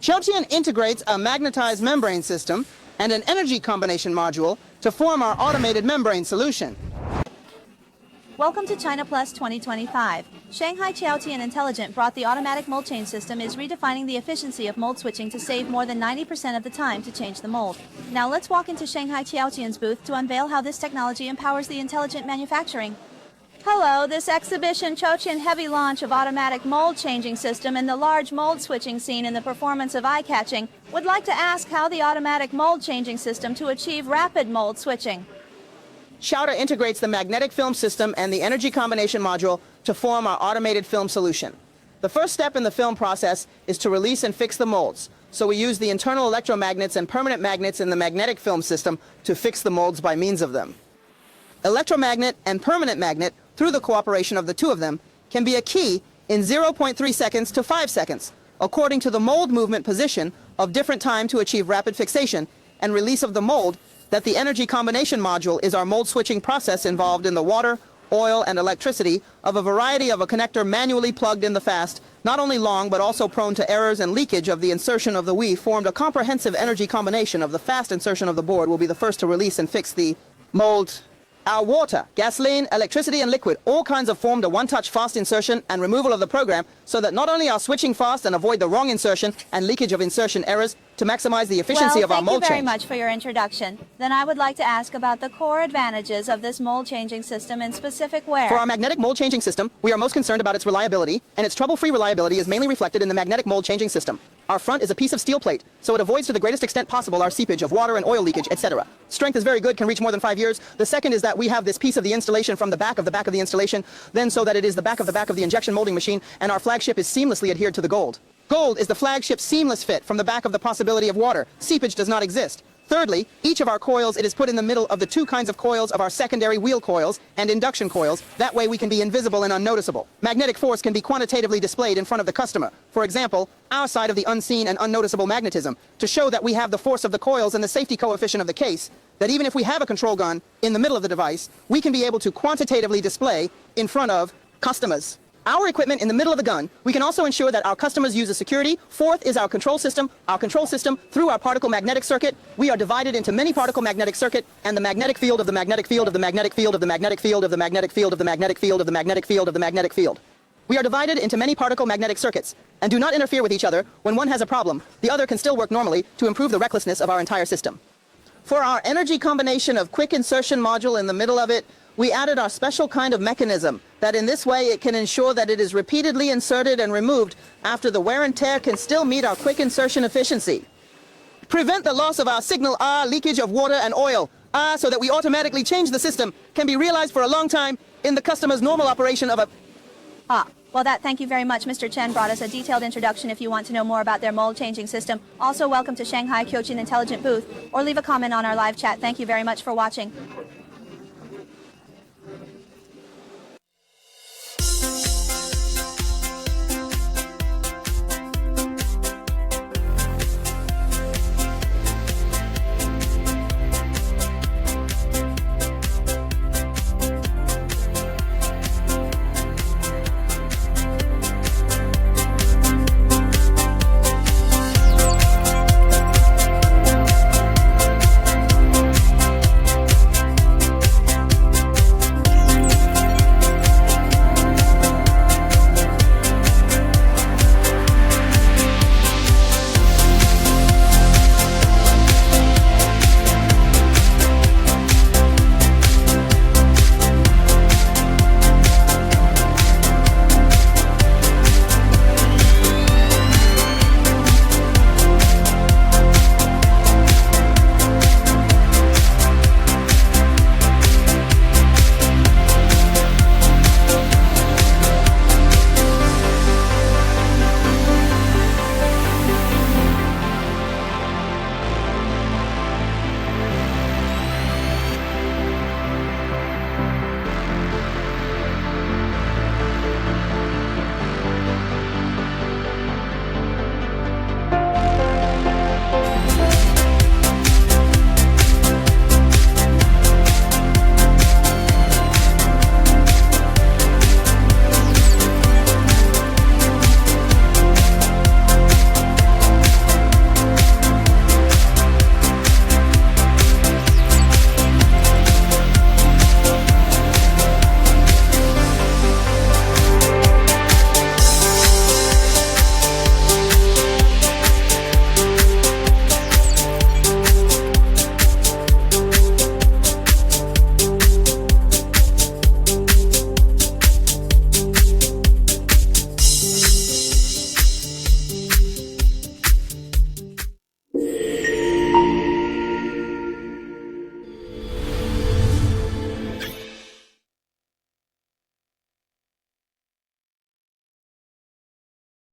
Qiaotian integrates a magnetized membrane system and an energy combination module to form our automated membrane solution. Welcome to CHINAPLAS 2025. Shanghai Qiaotian Intelligent brought the automatic mold change system is redefining the efficiency of mold switching to save more than 90% of the time to change the mold. Now let's walk into Shanghai Qiaotian's booth to unveil how this technology empowers the intelligent manufacturing. Hello, this exhibition Qiaotian heavy launch of automatic mold changing system and the large mold switching scene in the performance of eye-catching would like to ask how the automatic mold changing system to achieve rapid mold switching. Qiaotian integrates the magnetic film system and the energy combination module to form our automated film solution. The first step in the film process is to release and fix the molds. So we use the internal electromagnets and permanent magnets in the magnetic film system to fix the molds by means of them. Electromagnet and permanent magnet, through the cooperation of the two of them, can be a key in 0.3 seconds to 5 seconds, according to the mold movement position of different time to achieve rapid fixation and release of the mold. That the energy combination module is our mold switching process involved in the water, oil, and electricity of a variety of a connector manually plugged in the fast, not only long but also prone to errors and leakage of the insertion of the weave formed. A comprehensive energy combination of the fast insertion of the board will be the first to release and fix the mold. Our water, gasoline, electricity, and liquid, all kinds of formed a one-touch fast insertion and removal of the program so that not only are switching fast and avoid the wrong insertion and leakage of insertion errors to maximize the efficiency of our mold change. Thank you very much for your introduction. Then I would like to ask about the core advantages of this mold changing system in specific where. For our magnetic mold changing system, we are most concerned about its reliability, and its trouble-free reliability is mainly reflected in the magnetic mold changing system. Our front is a piece of steel plate, so it avoids to the greatest extent possible our seepage of water and oil leakage, etc. Strength is very good, can reach more than 5 years. The second is that we have this piece of the installation from the back of the installation, then so that it is the back of the injection molding machine, and our flagship is seamlessly adhered to the gold. Gold is the flagship's seamless fit from the back of the possibility of water. Seepage does not exist. Thirdly, each of our coils, it is put in the middle of the two kinds of coils of our secondary wheel coils and induction coils. That way we can be invisible and unnoticeable. Magnetic force can be quantitatively displayed in front of the customer. For example, our side of the unseen and unnoticeable magnetism, to show that we have the force of the coils and the safety coefficient of the case, that even if we have a control gun in the middle of the device, we can be able to quantitatively display in front of customers. Our equipment in the middle of the gun, we can also ensure that our customers use a security. Fourth is our control system. Our control system, through our particle magnetic circuit, we are divided into many particle magnetic circuit, and the magnetic field of the magnetic field of the magnetic field of the magnetic field of the magnetic field of the magnetic field of the magnetic field of the magnetic field. We are divided into many particle magnetic circuits, and do not interfere with each other. When one has a problem, the other can still work normally to improve the recklessness of our entire system. For our energy combination of quick insertion module in the middle of it, we added our special kind of mechanism that in this way it can ensure that it is repeatedly inserted and removed after the wear and tear can still meet our quick insertion efficiency. Prevent the loss of our signal leakage of water and oil so that we automatically change the system can be realized for a long time in the customer's normal operation of a Well, thank you very much. Mr. Chen brought us a detailed introduction. If you want to know more about their mold changing system, also welcome to Shanghai Qiaotian Intelligent booth or leave a comment on our live chat. Thank you very much for watching.